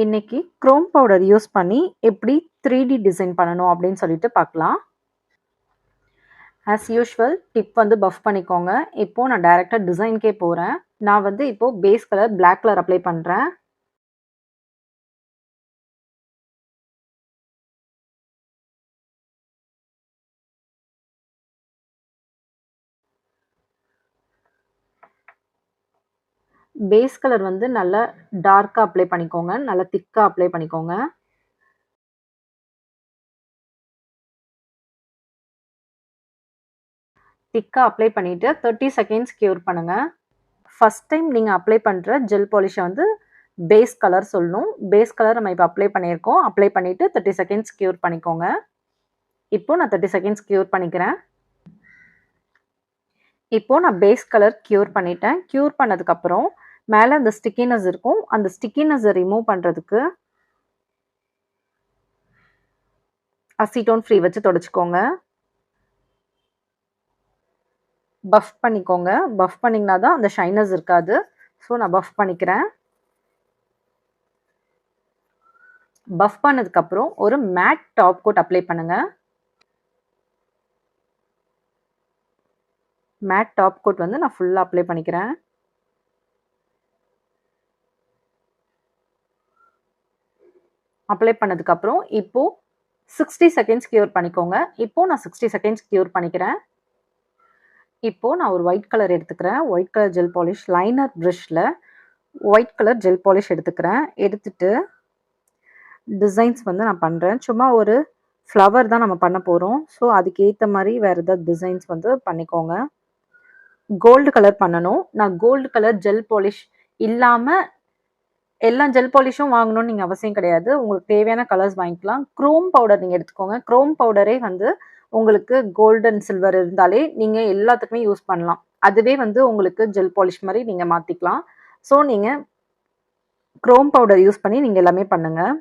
இன்னைக்கு chrome powder use பண்ணி எப்படி 3D டிசைன் பண்ணணும் அப்படின்னு சொல்லிட்டு பார்க்கலாம். ஆஸ் யூஷுவல் டிப் வந்து பஃப் பண்ணிக்கோங்க. இப்போ நான் டைரக்டா டிசைன்கே போறேன். நான் வந்து இப்போ base colour black colour apply பண்றேன். பேஸ் கலர் வந்து நல்லா டார்க்கா அப்ளை பண்ணிக்கோங்க. நல்லா திக்கா அப்ளை பண்ணிக்கோங்க. திக்கா அப்ளை பண்ணிட்டு 30 செகண்ட்ஸ் கியூர் பண்ணுங்க. ஃபர்ஸ்ட் டைம் நீங்க அப்ளை பண்ற ஜெல் பாலிஷ வந்து பேஸ் கலர் சொல்லணும். பேஸ் கலர் நம்ம இப்போ அப்ளை பண்ணியிருக்கோம். அப்ளை பண்ணிட்டு 30 செகண்ட்ஸ் கியூர் பண்ணிக்கோங்க. இப்போ நான் 30 செகண்ட்ஸ் கியூர் பண்ணிக்கிறேன். இப்போ நான் பேஸ் கலர் கியூர் பண்ணிட்டேன். கியூர் பண்ணதுக்கப்புறம் மேலே அந்த ஸ்டிக்கினஸ் இருக்கும். அந்த ஸ்டிக்கினஸை ரிமூவ் பண்ணுறதுக்கு அசிட்டோன் ஃப்ரீ வச்சு தொடச்சிக்கோங்க. பஃப் பண்ணிக்கோங்க. பஃப் பண்ணிங்கன்னா தான் அந்த ஷைனஸ் இருக்காது. ஸோ நான் பஃப் பண்ணிக்கிறேன். பஃப் பண்ணதுக்கப்புறம் ஒரு மேட் டாப் கோட் அப்ளை பண்ணுங்க. மேட் டாப் கோட் வந்து நான் ஃபுல்லாக அப்ளை பண்ணிக்கிறேன். அப்ளை பண்ணதுக்கப்புறம் இப்போ 60 செகண்ட்ஸ் கியூர் பண்ணிக்கோங்க. இப்போ நான் 60 செகண்ட்ஸ் கியூர் பண்ணிக்கிறேன். இப்போ நான் ஒரு ஒயிட் கலர் எடுத்துக்கிறேன். White colour gel polish liner ப்ரஷ்ல ஒயிட் கலர் ஜெல் பாலிஷ் எடுத்துக்கிறேன். எடுத்துட்டு டிசைன்ஸ் வந்து நான் பண்ணுறேன். சும்மா ஒரு ஃப்ளவர் தான் நம்ம பண்ண போகிறோம். ஸோ அதுக்கு ஏற்ற மாதிரி வேறு ஏதாவது டிசைன்ஸ் வந்து பண்ணிக்கோங்க. கோல்டு கலர் பண்ணணும். நான் கோல்டு கலர் ஜெல் பாலிஷ் இல்லாமல் எல்லா ஜெல் பாலிஷும் வாங்கணும்னு நீங்கள் அவசியம் கிடையாது. உங்களுக்கு தேவையான கலர்ஸ் வாங்கிக்கலாம். குரோம் பவுடர் நீங்கள் எடுத்துக்கோங்க. குரோம் பவுடரே வந்து உங்களுக்கு கோல்டன் சில்வர் இருந்தாலே நீங்கள் எல்லாத்துக்குமே யூஸ் பண்ணலாம். அதுவே வந்து உங்களுக்கு ஜெல் பாலிஷ் மாதிரி நீங்கள் மாற்றிக்கலாம். ஸோ நீங்கள் குரோம் பவுடர் யூஸ் பண்ணி நீங்கள் எல்லாமே பண்ணுங்கள்.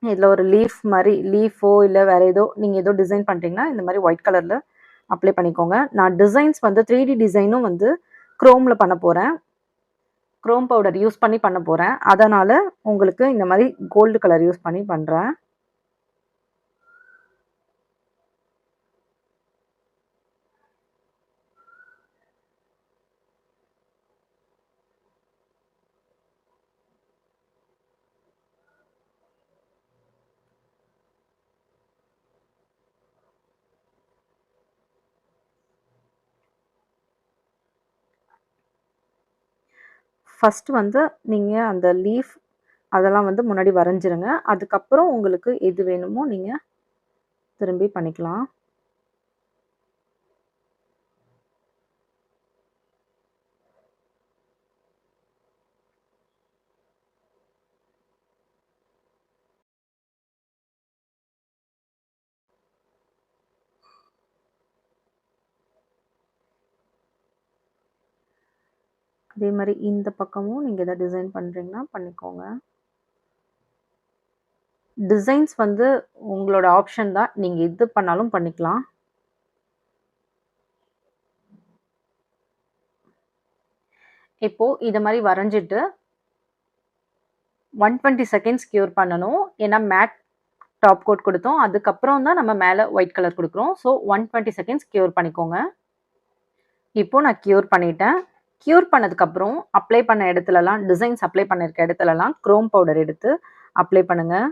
இதில் ஒரு லீஃப் மாதிரி லீஃபோ இல்லை வேறு ஏதோ நீங்கள் ஏதோ டிசைன் பண்ணுறீங்கன்னா இந்த மாதிரி ஒயிட் கலரில் அப்ளை பண்ணிக்கோங்க. நான் டிசைன்ஸ் வந்து 3D டிசைனும் வந்து குரோமில் பண்ண போகிறேன். குரோம் பவுடர் யூஸ் பண்ணி பண்ண போகிறேன். அதனால் உங்களுக்கு இந்த மாதிரி கோல்டு கலர் யூஸ் பண்ணி பண்ணுறேன். ஃபஸ்ட்டு வந்து நீங்கள் அந்த லீஃப் அதெல்லாம் வந்து முன்னாடி வரைஞ்சிருங்க. அதுக்கப்புறம் உங்களுக்கு எது வேணுமோ நீங்கள் திரும்பி பண்ணிக்கலாம். அதே மாதிரி இந்த பக்கமும் நீங்கள் எதாவது டிசைன் பண்ணுறீங்கன்னா பண்ணிக்கோங்க. டிசைன்ஸ் வந்து உங்களோட ஆப்ஷன் தான். நீங்கள் எது பண்ணாலும் பண்ணிக்கலாம். இப்போது இதை மாதிரி வரைஞ்சிட்டு 120 செகண்ட்ஸ் கியூர் பண்ணணும். ஏன்னா மேட் டாப் கோட் கொடுத்தோம். அதுக்கப்புறம் தான் நம்ம மேலே ஒயிட் கலர் கொடுக்குறோம். ஸோ 120 செகண்ட்ஸ் கியூர் பண்ணிக்கோங்க. இப்போது நான் கியூர் பண்ணிட்டேன். கியூர் பண்ணதுக்கப்புறம் அப்ளை பண்ண இடத்துலலாம் டிசைன்ஸ் அப்ளை பண்ணியிருக்க இடத்துலலாம் குரோம் பவுடர் எடுத்து அப்ளை பண்ணுங்கள்.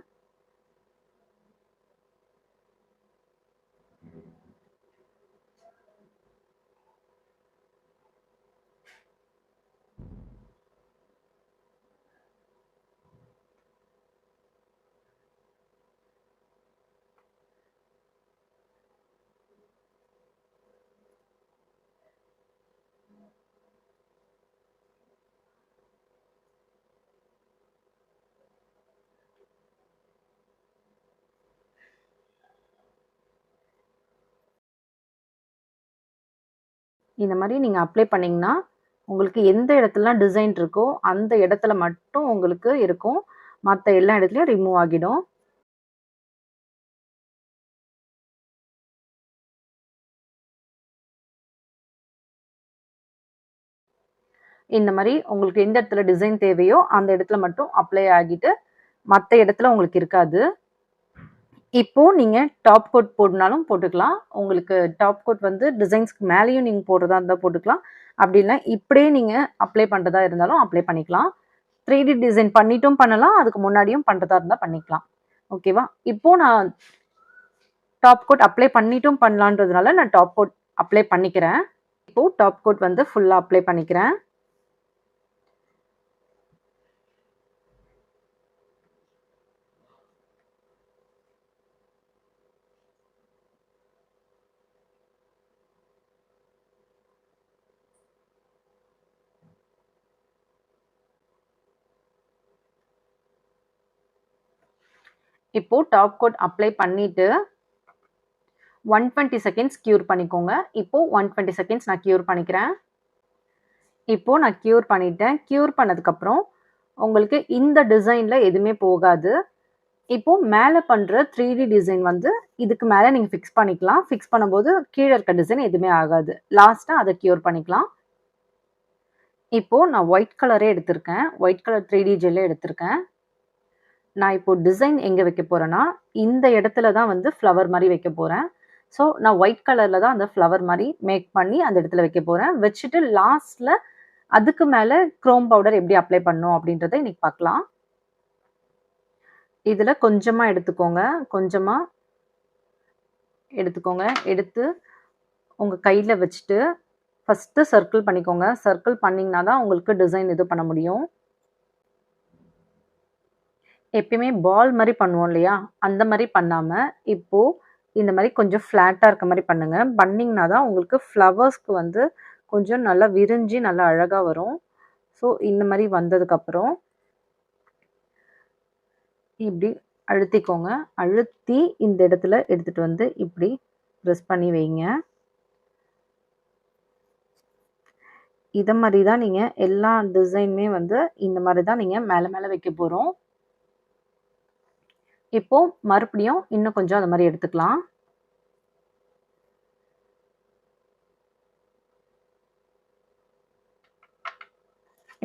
இந்த மாதிரி நீங்கள் அப்ளை பண்ணிங்கன்னா உங்களுக்கு எந்த இடத்துலலாம் டிசைன் இருக்கோ அந்த இடத்துல மட்டும் உங்களுக்கு இருக்கும். மற்ற எல்லா இடத்துலையும் ரிமூவ் ஆகிடும். இந்த மாதிரி உங்களுக்கு எந்த இடத்துல டிசைன் தேவையோ அந்த இடத்துல மட்டும் அப்ளை ஆகிட்டு மற்ற இடத்துல உங்களுக்கு இருக்காது. இப்போ நீங்க டாப் கோட் போடனாலும் போட்டுக்கலாம். உங்களுக்கு டாப் கோட் வந்து டிசைன்ஸ்க்கு மேலேயும் நீங்க போடுறதா இருந்தா போட்டுக்கலாம். அப்படி இல்ல இப்படியே நீங்க அப்ளை பண்றதா இருந்தாலும் அப்ளை பண்ணிக்கலாம். 3D டிசைன் பண்ணிட்டும் பண்ணலாம். அதுக்கு முன்னாடியும் பண்றதா இருந்தா பண்ணிக்கலாம். ஓகேவா? இப்போ நான் டாப் கோட் அப்ளை பண்ணிட்டும் பண்ணலான்றதுனால நான் டாப் கோட் அப்ளை பண்ணிக்கிறேன். இப்போ டாப் கோட் வந்து ஃபுல்லா அப்ளை பண்ணிக்கிறேன். இப்போ டாப் கோட் அப்ளை பண்ணிட்டு 120 செகண்ட்ஸ் கியூர் பண்ணிக்கோங்க. இப்போ 120 செகண்ட்ஸ் நான் கியூர் பண்ணிக்கிறேன். இப்போ நான் கியூர் பண்ணிட்டேன். கியூர் பண்ணதுக்கப்புறம் உங்களுக்கு இந்த டிசைன்ல எதுவுமே போகாது. இப்போ மேலே பண்ற 3D டிசைன் வந்து இதுக்கு மேலே நீங்க ஃபிக்ஸ் பண்ணிக்கலாம். ஃபிக்ஸ் பண்ணும்போது கீழே இருக்க டிசைன் எதுவுமே ஆகாது. லாஸ்ட்டா அதை கியூர் பண்ணிக்கலாம். இப்போ நான் ஒயிட் கலரே எடுத்திருக்கேன். ஒயிட் கலர் 3D ஜெல்லே எடுத்திருக்கேன். நான் இப்போ டிசைன் எங்க வைக்க போறேன்னா, இந்த இடத்துல தான் வந்து ஃப்ளவர் மாதிரி வைக்க போறேன். ஸோ நான் ஒயிட் கலர்ல தான் அந்த ஃப்ளவர் மாதிரி மேக் பண்ணி அந்த இடத்துல வைக்க போறேன். வச்சுட்டு லாஸ்ட்ல அதுக்கு மேல குரோம் பவுடர் எப்படி அப்ளை பண்ணணும் அப்படின்றத இன்னைக்கு பார்க்கலாம். இதுல கொஞ்சமா எடுத்துக்கோங்க. கொஞ்சமா எடுத்துக்கோங்க. எடுத்து உங்க கையில வச்சுட்டு ஃபர்ஸ்ட் சர்க்கிள் பண்ணிக்கோங்க. சர்க்கிள் பண்ணீங்கன்னா தான் உங்களுக்கு டிசைன் இது பண்ண முடியும். எப்பயுமே பால் மாதிரி பண்ணுவோம் இல்லையா? அந்த மாதிரி பண்ணாம இப்போ இந்த மாதிரி கொஞ்சம் ஃப்ளாட்டா இருக்க மாதிரி பண்ணுங்க. பண்ணீங்கன்னா தான் உங்களுக்கு ஃப்ளவர்ஸ்க்கு வந்து கொஞ்சம் நல்லா விரிஞ்சு நல்லா அழகா வரும். ஸோ இந்த மாதிரி வந்ததுக்கப்புறம் இப்படி அழுத்திக்கோங்க. அழுத்தி இந்த இடத்துல எடுத்துட்டு வந்து இப்படி ப்ரெஸ் பண்ணி வைங்க. இதை மாதிரி தான் நீங்க எல்லா டிசைனுமே வந்து இந்த மாதிரி தான் நீங்க மேலே மேலே வைக்க போறோம். இப்போ மறுபடியும் இன்னும் கொஞ்சம் அது மாதிரி எடுத்துக்கலாம்.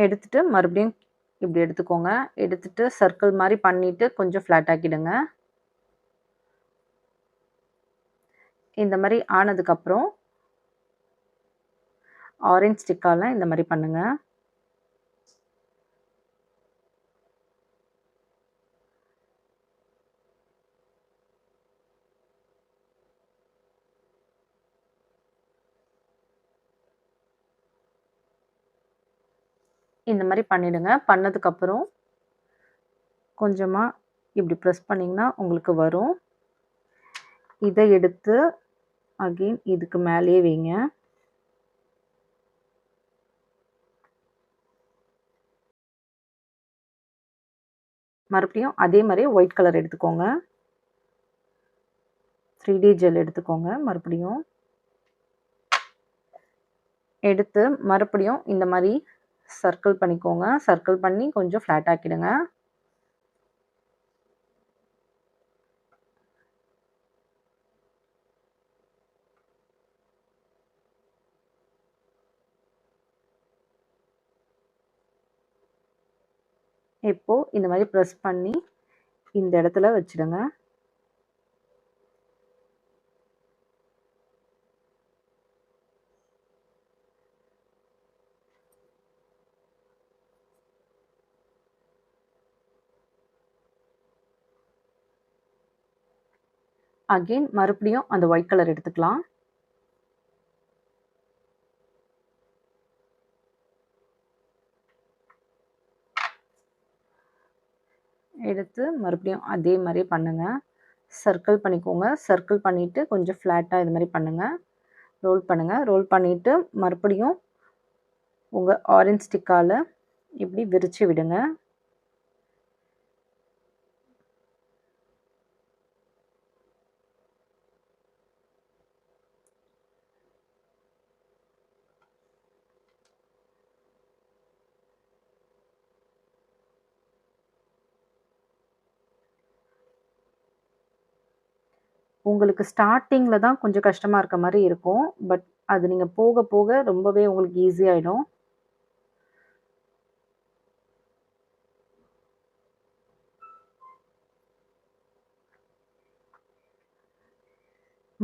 எடுத்துட்டு மறுபடியும் இப்படி எடுத்துக்கோங்க. எடுத்துட்டு சர்க்கிள் மாதிரி பண்ணிட்டு கொஞ்சம் ஃப்ளாட் ஆக்கிடுங்க. இந்த மாதிரி ஆனதுக்கப்புறம் ஆரஞ்ச் ஸ்டிக்கால இந்த மாதிரி பண்ணுங்க. இந்த மாதிரி பண்ணிடுங்க. பண்ணதுக்கப்புறம் கொஞ்சமா இப்படி ப்ரெஸ் பண்ணிங்கன்னா உங்களுக்கு வரும். இதை எடுத்து அகெயின் இதுக்கு மேலேயே வைங்க. மறுபடியும் அதே மாதிரி ஒயிட் கலர் எடுத்துக்கோங்க. 3D ஜெல் எடுத்துக்கோங்க. மறுபடியும் எடுத்து மறுபடியும் இந்த மாதிரி சர்க்கிள் பண்ணிக்கோங்க. சர்க்கிள் பண்ணி கொஞ்சம் ஃப்ளாட் ஆக்கிடுங்க. இப்போ இந்த மாதிரி ப்ரெஸ் பண்ணி இந்த இடத்துல வச்சிடுங்க. அகெயின் மறுபடியும் அந்த ஒயிட் கலர் எடுத்துக்கலாம். எடுத்து மறுபடியும் அதே மாதிரி பண்ணுங்க. சர்க்கிள் பண்ணிக்கோங்க. சர்க்கிள் பண்ணிட்டு கொஞ்சம் ஃப்ளாட்டா இது மாதிரி பண்ணுங்க. ரோல் பண்ணுங்க. ரோல் பண்ணிட்டு மறுபடியும் உங்க ஆரஞ்ச் ஸ்டிக்கால இப்படி விரிச்சு விடுங்க. உங்களுக்கு ஸ்டார்ட்டிங்ல தான் கொஞ்சம் கஷ்டமா இருக்க மாதிரி இருக்கும். பட் அது நீங்க போக போக ரொம்பவே உங்களுக்கு ஈஸி ஆயிடும்.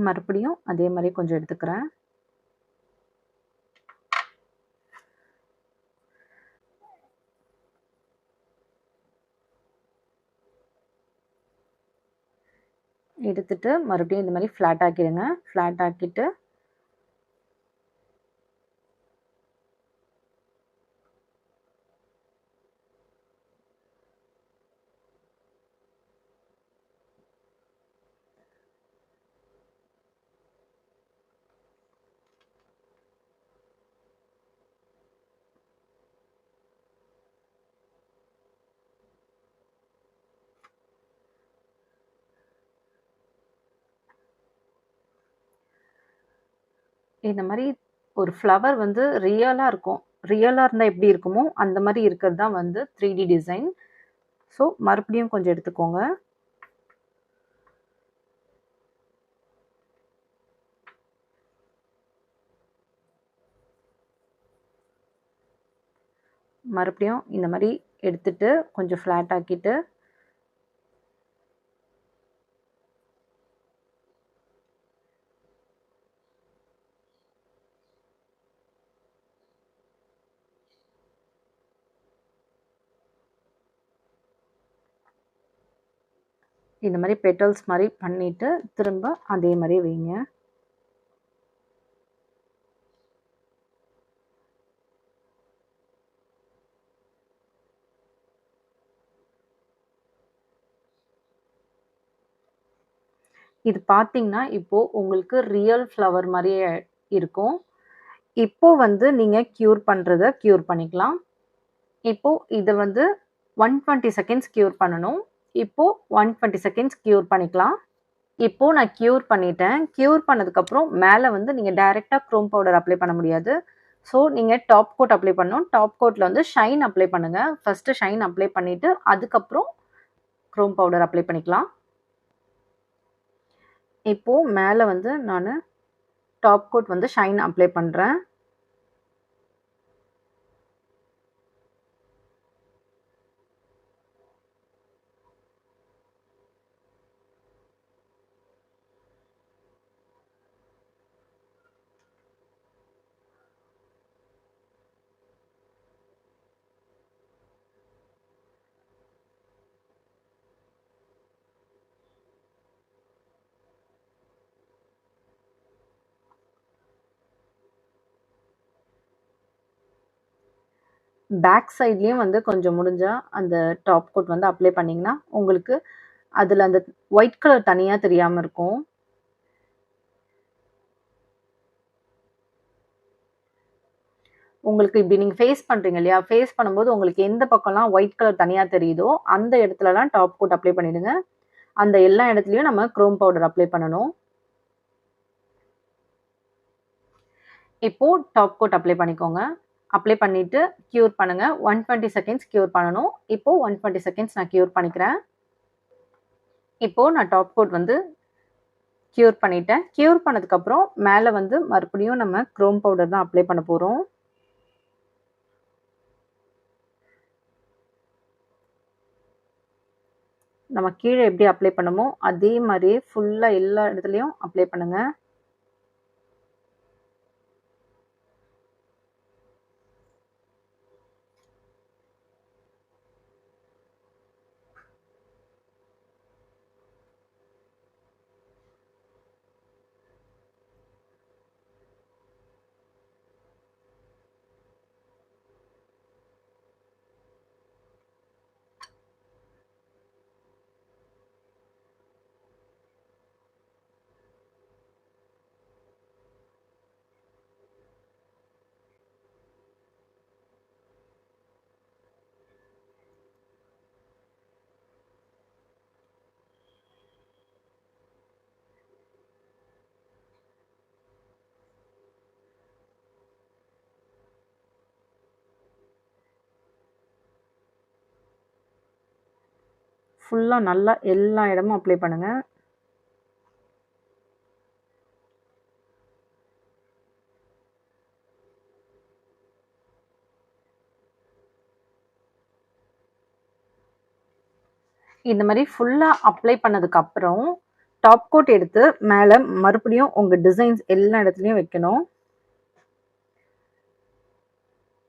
மறுபடியும் அதே மாதிரி கொஞ்சம் எடுத்துக்கிறேன். எடுத்துட்டு மறுபடியும் இந்த மாதிரி ஃப்ளாட் ஆக்கிடுங்க. ஃப்ளாட் ஆக்கிட்டு இந்த மாதிரி ஒரு ஃப்ளவர் வந்து ரியலாக இருக்கும். ரியலாக இருந்தால் எப்படி இருக்குமோ அந்த மாதிரி இருக்கிறது தான் வந்து 3D டிசைன். ஸோ மறுபடியும் கொஞ்சம் எடுத்துக்கோங்க. மறுபடியும் இந்த மாதிரி எடுத்துட்டு கொஞ்சம் ஃப்ளாட் ஆக்கிட்டு இந்த மாதிரி பெட்டல்ஸ் மாதிரி பண்ணிட்டு திரும்ப அதே மாதிரி வைங்க. இது பார்த்தீங்கன்னா இப்போ உங்களுக்கு ரியல் ஃப்ளவர் மாதிரியே இருக்கும். இப்போ வந்து நீங்க க்யூர் பண்றத க்யூர் பண்ணிக்கலாம். இப்போ இத வந்து 120 செகண்ட்ஸ் க்யூர் பண்ணணும். இப்போ 120 செகண்ட்ஸ் க்யூர் பண்ணிக்கலாம். இப்போ நான் க்யூர் பண்ணிட்டேன். க்யூர் பண்ணதுக்கப்புறம் மேல வந்து நீங்க டைரக்ட்டா குரோம் பவுடர் அப்ளை பண்ண முடியாது. ஸோ நீங்க டாப் கோட் அப்ளை பண்ணணும். டாப் கோட்ல வந்து ஷைன் அப்ளை பண்ணுங்க. ஃபர்ஸ்ட் ஷைன் அப்ளை பண்ணிட்டு அதுக்கப்புறம் குரோம் பவுடர் அப்ளை பண்ணிக்கலாம். இப்போ மேல வந்து நானு டாப் கோட் வந்து ஷைன் அப்ளை பண்றேன். பேக் சைட்லயும் வந்து கொஞ்சம் முடிஞ்சா அந்த டாப் கோட் வந்து அப்ளை பண்ணீங்கன்னா, உங்களுக்கு அதுல அந்த ஒயிட் கலர் தனியா தெரியாம இருக்கும். உங்களுக்கு இப்படி நீங்க ஃபேஸ் பண்றீங்க இல்லையா? ஃபேஸ் பண்ணும்போது உங்களுக்கு எந்த பக்கம்லாம் ஒயிட் கலர் தனியா தெரியுதோ, அந்த இடத்துலலாம் டாப் கோட் அப்ளை பண்ணிடுங்க. அந்த எல்லா இடத்துலயும் நம்ம குரோம் பவுடர் அப்ளை பண்ணணும். இப்போ டாப் கோட் அப்ளை பண்ணிக்கோங்க. அப்ளை பண்ணிட்டு க்யூர் பண்ணுங்க. 120 செகண்ட்ஸ் க்யூர் பண்ணணும். இப்போ 120 செகண்ட்ஸ் நான் க்யூர் பண்ணிக்கிறேன். இப்போ நான் டாப் கோட் வந்து க்யூர் பண்ணிட்டேன். க்யூர் பண்ணதுக்கப்புறம் மேல வந்து மறுபடியும் நம்ம குரோம் பவுடர் தான் அப்ளை பண்ண போறோம். நம்ம கீழ எப்படி அப்ளை பண்ணமோ, அதே மாரியே ஃபுல்லா எல்லா இடத்துலயும் அப்ளை பண்ணுங்க. ஃபுல்லா நல்லா எல்லா இடமும் அப்ளை பண்ணுங்க. இந்த மாரி ஃபுல்லா அப்ளை பண்ணதுக்கப்புறம், டாப் கோட் எடுத்து மேலே மறுபடியும் உங்கள் டிசைன்ஸ் எல்லா இடத்துலையும் வைக்கணும்.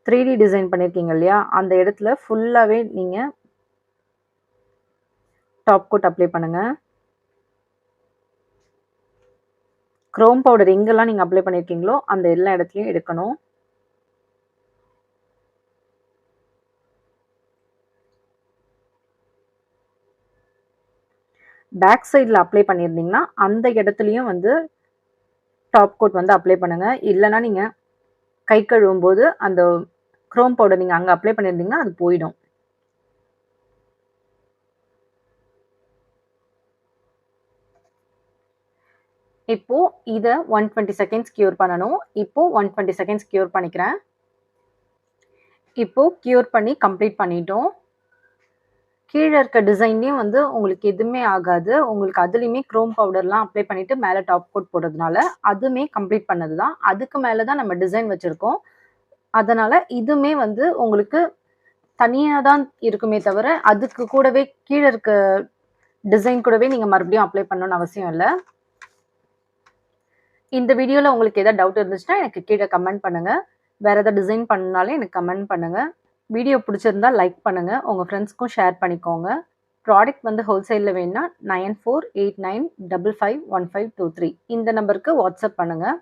3D டிசைன் பண்ணியிருக்கீங்க இல்லையா, அந்த இடத்துல ஃபுல்லாகவே நீங்கள் டாப் கோட் அப்ளை பண்ணுங்கள். க்ரோம் பவுடர் எங்கெல்லாம் நீங்கள் அப்ளை பண்ணியிருக்கீங்களோ அந்த எல்லா இடத்துலையும் எடுக்கணும். பேக் சைடில் அப்ளை பண்ணியிருந்தீங்கன்னா அந்த இடத்துலையும் வந்து டாப் கோட் வந்து அப்ளை பண்ணுங்கள். இல்லைனா நீங்கள் கை கழுவும் போது அந்த க்ரோம் பவுடர் நீங்கள் அங்கே அப்ளை பண்ணியிருந்தீங்கன்னா அது போயிடும். இப்போ இதை 120 செகண்ட்ஸ் கியூர் பண்ணணும். இப்போ 120 செகண்ட்ஸ் கியூர் பண்ணிக்கிறேன். இப்போ கியூர் பண்ணி கம்ப்ளீட் பண்ணிட்டோம். கீழே இருக்க டிசைன்லேயும் வந்து உங்களுக்கு எதுவுமே ஆகாது. உங்களுக்கு அதுலேயுமே க்ரோம் பவுடர்லாம் அப்ளை பண்ணிவிட்டு மேலே டாப் கோட் போடுறதுனால அதுவுமே கம்ப்ளீட் பண்ணது தான். அதுக்கு மேலே தான் நம்ம டிசைன் வச்சுருக்கோம். அதனால் இதுவுமே வந்து உங்களுக்கு தனியாக தான் இருக்குமே தவிர அதுக்கு கூடவே கீழே இருக்க டிசைன் கூடவே நீங்கள் மறுபடியும் அப்ளை பண்ணணும்னு அவசியம் இல்லை. இந்த வீடியோவில் உங்களுக்கு எதாவது டவுட் இருந்துச்சுன்னா எனக்கு கீழே கமெண்ட் பண்ணுங்கள். வேறு எதாவது டிசைன் பண்ணாலும் எனக்கு கமெண்ட் பண்ணுங்கள். வீடியோ பிடிச்சிருந்தா லைக் பண்ணுங்கள். உங்கள் ஃப்ரெண்ட்ஸ்க்கும் ஷேர் பண்ணிக்கோங்க. ப்ராடக்ட் வந்து ஹோல்சேலில் வேணுன்னா 9489551523 இந்த நம்பருக்கு வாட்ஸ்அப் பண்ணுங்கள்.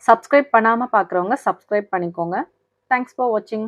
சப்ஸ்கிரைப் பண்ணாமல் பார்க்குறவங்க சப்ஸ்கிரைப் பண்ணிக்கோங்க. தேங்க்ஸ் ஃபார் வாட்சிங்.